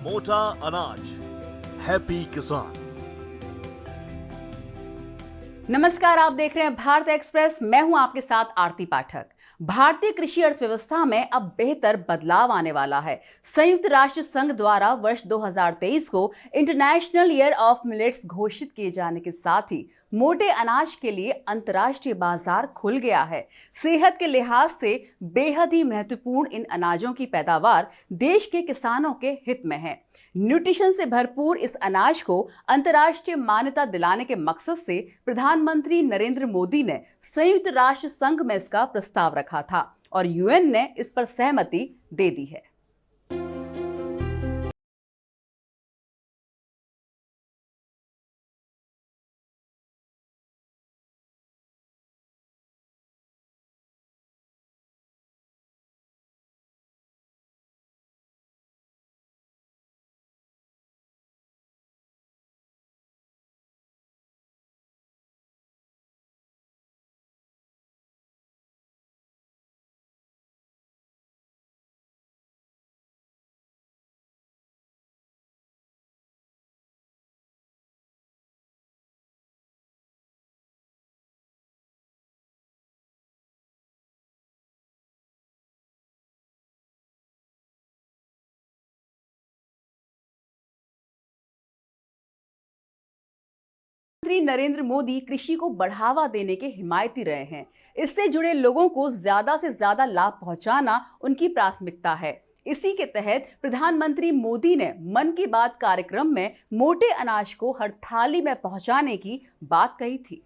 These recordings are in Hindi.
मोटा अनाज, हैप्पी किसान। नमस्कार, आप देख रहे हैं भारत एक्सप्रेस। मैं हूं आपके साथ आरती पाठक। भारतीय कृषि अर्थव्यवस्था में अब बेहतर बदलाव आने वाला है। संयुक्त राष्ट्र संघ द्वारा वर्ष 2023 को इंटरनेशनल ईयर ऑफ मिलेट्स घोषित किए जाने के साथ ही मोटे अनाज के लिए अंतर्राष्ट्रीय बाजार खुल गया है। सेहत के लिहाज से बेहद ही महत्वपूर्ण इन अनाजों की पैदावार देश के किसानों के हित में है। न्यूट्रिशन से भरपूर इस अनाज को अंतर्राष्ट्रीय मान्यता दिलाने के मकसद से प्रधानमंत्री नरेंद्र मोदी ने संयुक्त राष्ट्र संघ में इसका प्रस्ताव रखा था और यूएन ने इस पर सहमति दे दी है। प्रधानमंत्री नरेंद्र मोदी कृषि को बढ़ावा देने के हिमायती रहे हैं। इससे जुड़े लोगों को ज्यादा से ज्यादा लाभ पहुंचाना उनकी प्राथमिकता है। इसी के तहत प्रधानमंत्री मोदी ने मन की बात कार्यक्रम में मोटे अनाज को हर थाली में पहुंचाने की बात कही थी।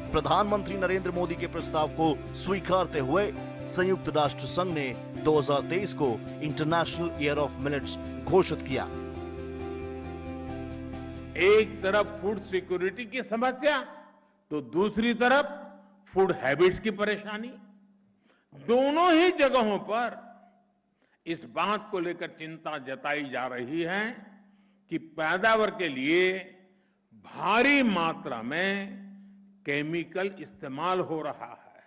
प्रधानमंत्री नरेंद्र मोदी के प्रस्ताव को स्वीकारते हुए संयुक्त राष्ट्र संघ ने 2023 को इंटरनेशनल ईयर ऑफ मिलेट्स घोषित किया। एक तरफ फूड सिक्योरिटी की समस्या तो दूसरी तरफ फूड हैबिट्स की परेशानी, दोनों ही जगहों पर इस बात को लेकर चिंता जताई जा रही है कि पैदावार के लिए भारी मात्रा में केमिकल इस्तेमाल हो रहा है।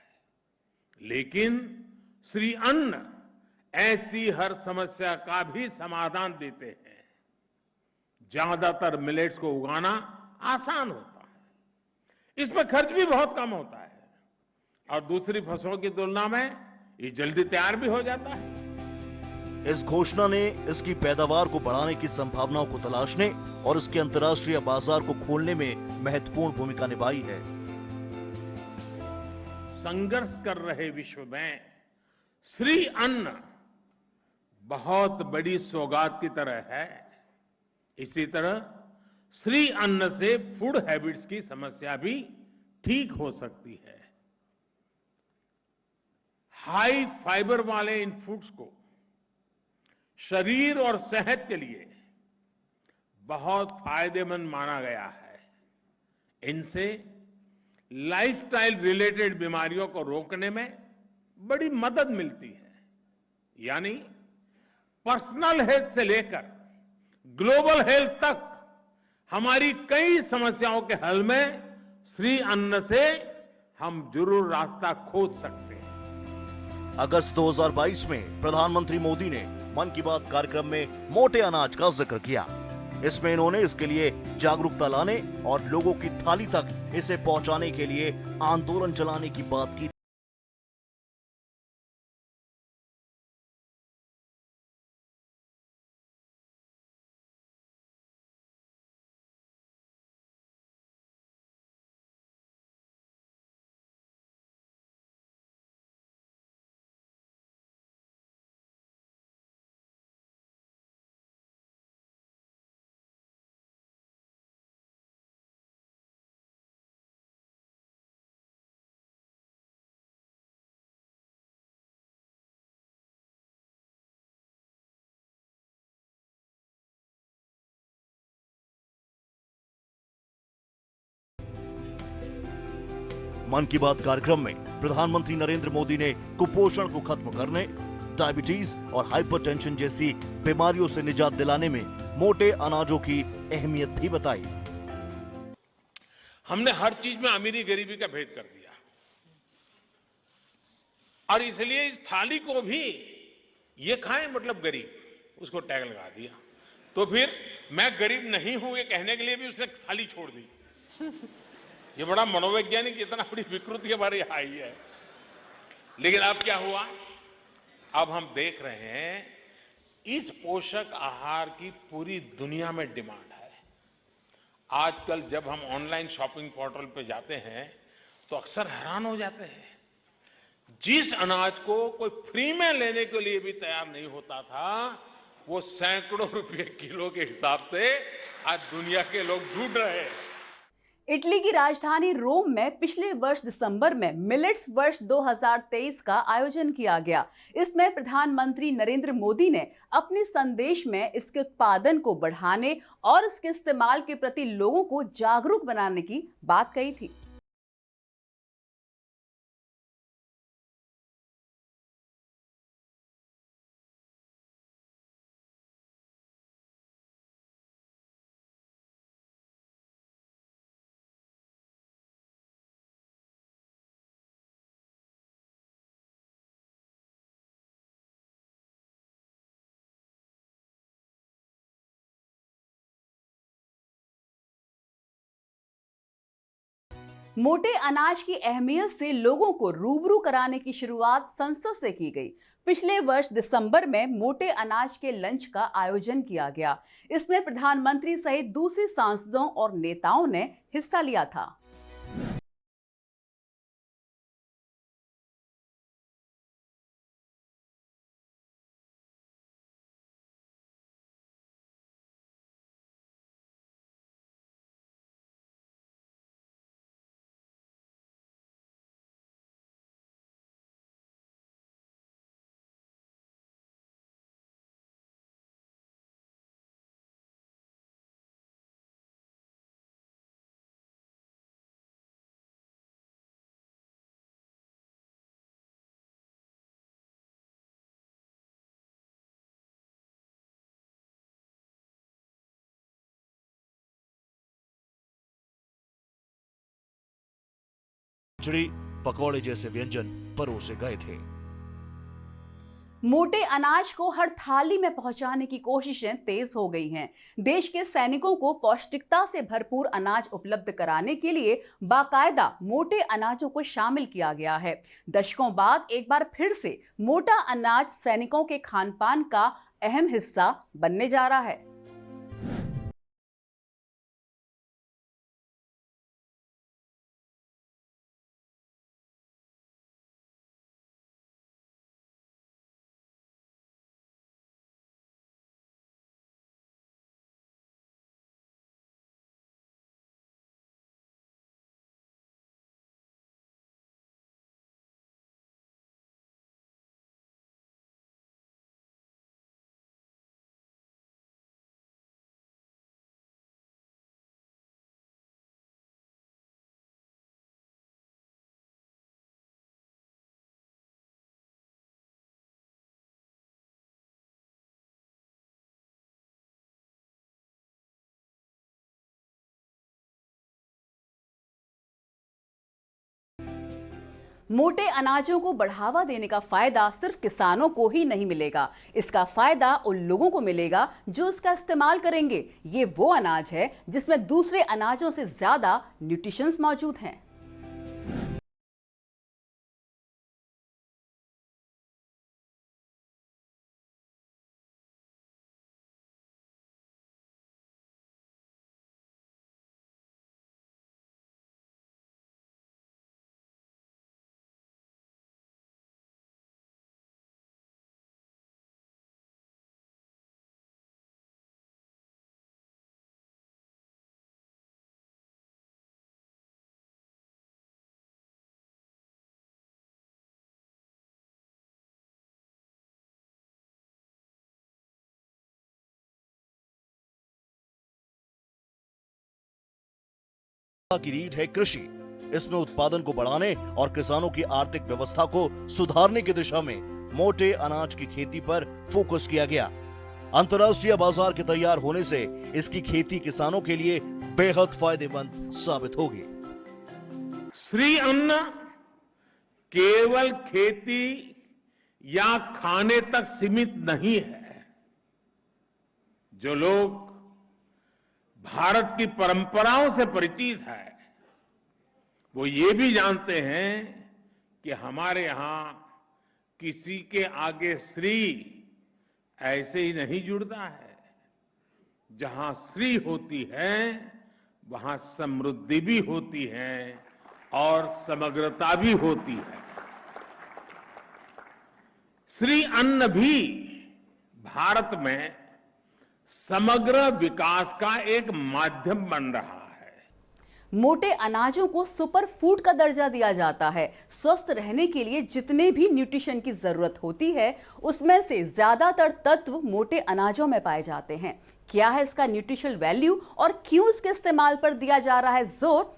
लेकिन श्री अन्न ऐसी हर समस्या का भी समाधान देते हैं। ज्यादातर मिलेट्स को उगाना आसान होता है, इसमें खर्च भी बहुत कम होता है और दूसरी फसलों की तुलना में ये जल्दी तैयार भी हो जाता है। इस घोषणा ने इसकी पैदावार को बढ़ाने की संभावनाओं को तलाशने और इसके अंतर्राष्ट्रीय बाजार को खोलने में महत्वपूर्ण भूमिका निभाई है। संघर्ष कर रहे विश्व में श्री अन्न बहुत बड़ी सौगात की तरह है। इसी तरह श्री अन्न से फूड हैबिट्स की समस्या भी ठीक हो सकती है। हाई फाइबर वाले इन फूड्स को शरीर और सेहत के लिए बहुत फायदेमंद माना गया है। इनसे लाइफस्टाइल रिलेटेड बीमारियों को रोकने में बड़ी मदद मिलती है। यानी पर्सनल हेल्थ से लेकर ग्लोबल हेल्थ तक हमारी कई समस्याओं के हल में श्री अन्न से हम जरूर रास्ता खोज सकते हैं। अगस्त 2022 में प्रधानमंत्री मोदी ने मन की बात कार्यक्रम में मोटे अनाज का जिक्र किया। इसमें इन्होंने इसके लिए जागरूकता लाने और लोगों की थाली तक इसे पहुंचाने के लिए आंदोलन चलाने की बात की। मन की बात कार्यक्रम में प्रधानमंत्री नरेंद्र मोदी ने कुपोषण को खत्म करने, डायबिटीज और हाइपरटेंशन जैसी बीमारियों से निजात दिलाने में मोटे अनाजों की अहमियत भी बताई। हमने हर चीज में अमीरी गरीबी का भेद कर दिया और इसलिए इस थाली को भी ये खाएं मतलब गरीब, उसको टैग लगा दिया। तो फिर मैं गरीब नहीं हूं ये कहने के लिए भी उसने थाली छोड़ दी। ये बड़ा मनोवैज्ञानिक, इतना बड़ी विकृति हमारे यहां आई है। लेकिन अब क्या हुआ, अब हम देख रहे हैं इस पोषक आहार की पूरी दुनिया में डिमांड है। आजकल जब हम ऑनलाइन शॉपिंग पोर्टल पे जाते हैं तो अक्सर हैरान हो जाते हैं, जिस अनाज को कोई फ्री में लेने के लिए भी तैयार नहीं होता था, वो सैकड़ों रुपए किलो के हिसाब से आज दुनिया के लोग ढूंढ रहे हैं। इटली की राजधानी रोम में पिछले वर्ष दिसंबर में मिलेट्स वर्ष 2023 का आयोजन किया गया। इसमें प्रधानमंत्री नरेंद्र मोदी ने अपने संदेश में इसके उत्पादन को बढ़ाने और इसके इस्तेमाल के प्रति लोगों को जागरूक बनाने की बात कही थी। मोटे अनाज की अहमियत से लोगों को रूबरू कराने की शुरुआत संसद से की गई। पिछले वर्ष दिसंबर में मोटे अनाज के लंच का आयोजन किया गया। इसमें प्रधानमंत्री सहित दूसरे सांसदों और नेताओं ने हिस्सा लिया था। खिचड़ी, पकौड़े जैसे व्यंजन परोसे गए थे। मोटे अनाज को हर थाली में पहुंचाने की कोशिशें तेज हो गई हैं। देश के सैनिकों को पौष्टिकता से भरपूर अनाज उपलब्ध कराने के लिए बाकायदा मोटे अनाजों को शामिल किया गया है। दशकों बाद एक बार फिर से मोटा अनाज सैनिकों के खानपान का अहम हिस्सा बनने जा रहा है। मोटे अनाजों को बढ़ावा देने का फायदा सिर्फ किसानों को ही नहीं मिलेगा, इसका फायदा उन लोगों को मिलेगा जो इसका इस्तेमाल करेंगे। ये वो अनाज है जिसमें दूसरे अनाजों से ज्यादा न्यूट्रिशंस मौजूद हैं। की रीढ़ है कृषि। इसमें उत्पादन को बढ़ाने और किसानों की आर्थिक व्यवस्था को सुधारने की दिशा में मोटे अनाज की खेती पर फोकस किया गया। अंतर्राष्ट्रीय बाजार के तैयार होने से इसकी खेती किसानों के लिए बेहद फायदेमंद साबित होगी। श्री अन्न केवल खेती या खाने तक सीमित नहीं है। जो लोग भारत की परंपराओं से परिचित है, वो ये भी जानते हैं कि हमारे यहां किसी के आगे श्री ऐसे ही नहीं जुड़ता है। जहां श्री होती है, वहां समृद्धि भी होती है और समग्रता भी होती है। श्री अन्न भी भारत में समग्र विकास का एक माध्यम बन रहा है। मोटे अनाजों को सुपर फूड का दर्जा दिया जाता है। स्वस्थ रहने के लिए जितने भी न्यूट्रिशन की जरूरत होती है, उसमें से ज्यादातर तत्व मोटे अनाजों में पाए जाते हैं। क्या है इसका न्यूट्रिशनल वैल्यू और क्यों इसके इस्तेमाल पर दिया जा रहा है जोर,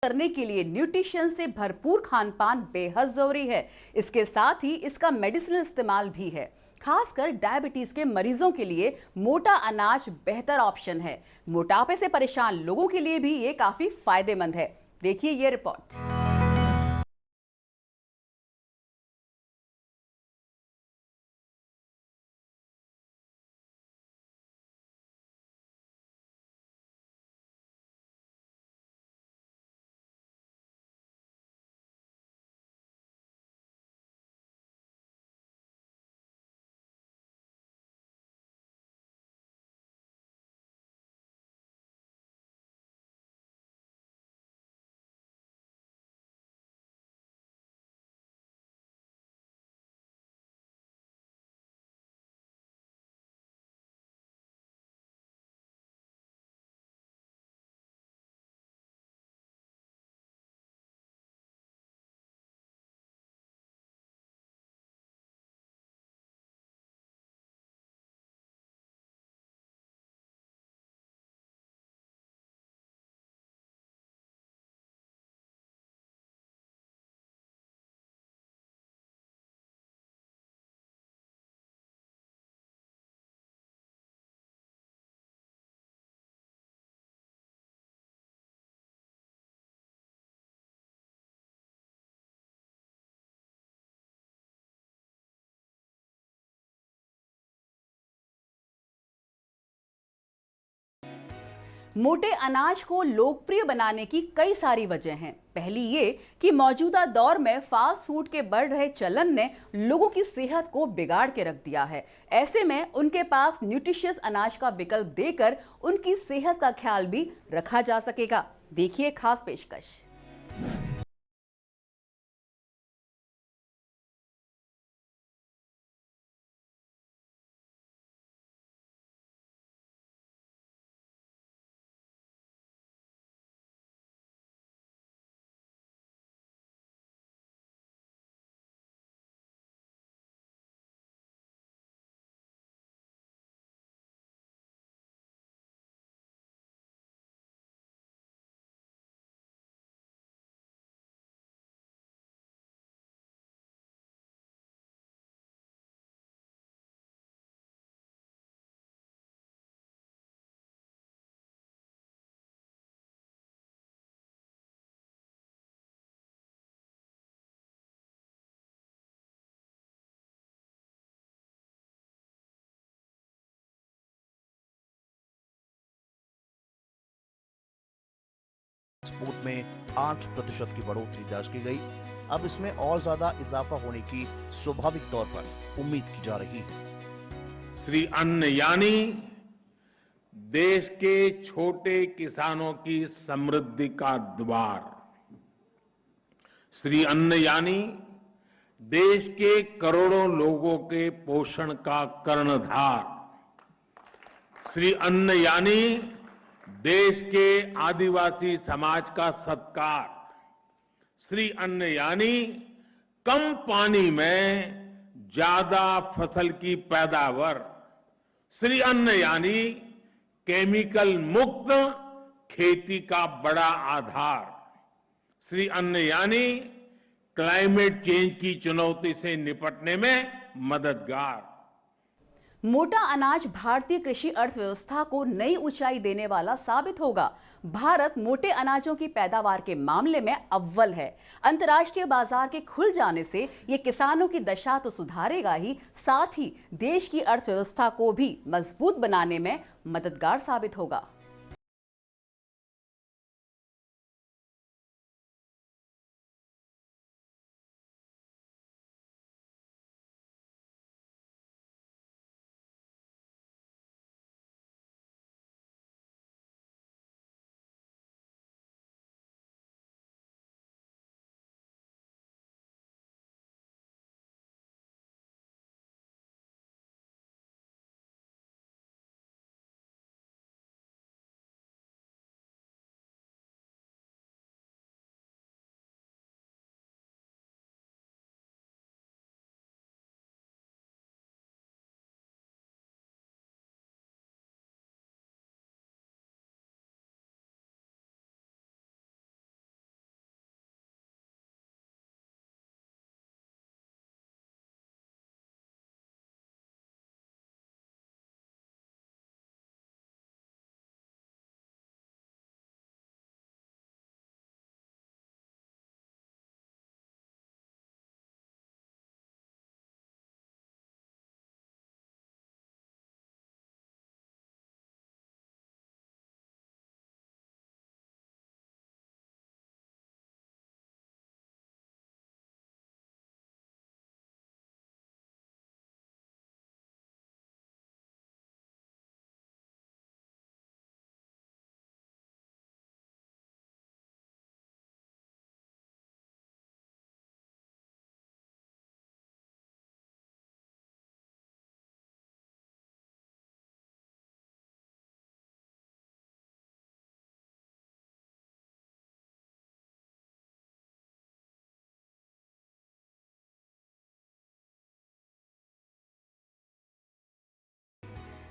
करने के लिए न्यूट्रिशन से भरपूर खान-पान बेहद जरूरी है। इसके साथ ही इसका मेडिसिनल इस्तेमाल भी है। खासकर डायबिटीज के मरीजों के लिए मोटा अनाज बेहतर ऑप्शन है। मोटापे से परेशान लोगों के लिए भी ये काफी फायदेमंद है। देखिए ये रिपोर्ट। मोटे अनाज को लोकप्रिय बनाने की कई सारी वजह हैं। पहली ये कि मौजूदा दौर में फास्ट फूड के बढ़ रहे चलन ने लोगों की सेहत को बिगाड़ के रख दिया है। ऐसे में उनके पास न्यूट्रिशियस अनाज का विकल्प देकर उनकी सेहत का ख्याल भी रखा जा सकेगा। देखिए खास पेशकश। एक्सपोर्ट में 8% की बढ़ोतरी दर्ज की गई। अब इसमें और ज्यादा इजाफा होने की स्वाभाविक तौर पर उम्मीद की जा रही है। श्री अन्न यानी देश के छोटे किसानों की समृद्धि का द्वार। श्री अन्न यानी देश के करोड़ों लोगों के पोषण का कर्णधार। श्री अन्न यानी देश के आदिवासी समाज का सत्कार। श्री अन्न यानी कम पानी में ज्यादा फसल की पैदावार। श्री अन्न यानी केमिकल मुक्त खेती का बड़ा आधार। श्री अन्न यानी क्लाइमेट चेंज की चुनौती से निपटने में मददगार। मोटा अनाज भारतीय कृषि अर्थव्यवस्था को नई ऊंचाई देने वाला साबित होगा। भारत मोटे अनाजों की पैदावार के मामले में अव्वल है। अंतर्राष्ट्रीय बाजार के खुल जाने से ये किसानों की दशा तो सुधारेगा ही, साथ ही देश की अर्थव्यवस्था को भी मजबूत बनाने में मददगार साबित होगा।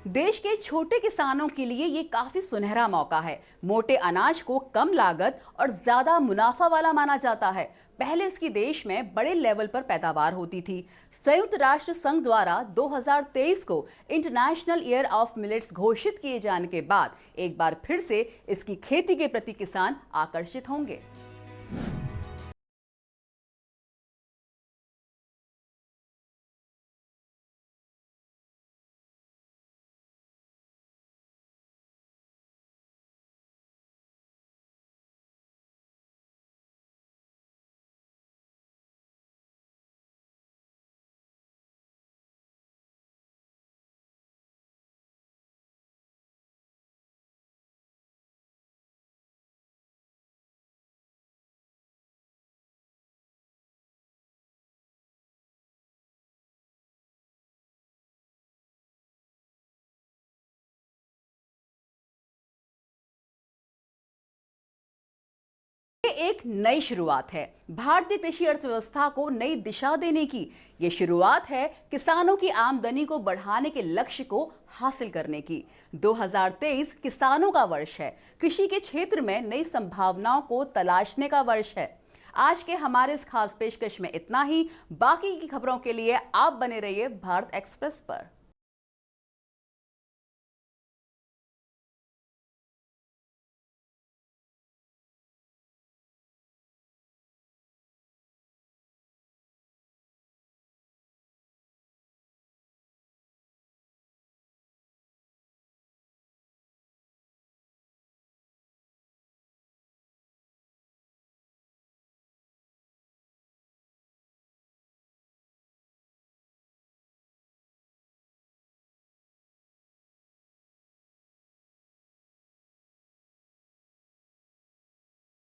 देश के छोटे किसानों के लिए ये काफी सुनहरा मौका है। मोटे अनाज को कम लागत और ज्यादा मुनाफा वाला माना जाता है। पहले इसकी देश में बड़े लेवल पर पैदावार होती थी। संयुक्त राष्ट्र संघ द्वारा 2023 को इंटरनेशनल ईयर ऑफ मिलेट्स घोषित किए जाने के बाद एक बार फिर से इसकी खेती के प्रति किसान आकर्षित होंगे। एक नई शुरुआत है भारतीय कृषि अर्थव्यवस्था को नई दिशा देने की। यह शुरुआत है किसानों की आमदनी को बढ़ाने के लक्ष्य को हासिल करने की। 2023 किसानों का वर्ष है। कृषि के क्षेत्र में नई संभावनाओं को तलाशने का वर्ष है। आज के हमारे इस खास पेशकश में इतना ही। बाकी की खबरों के लिए आप बने रहिए भारत एक्सप्रेस पर।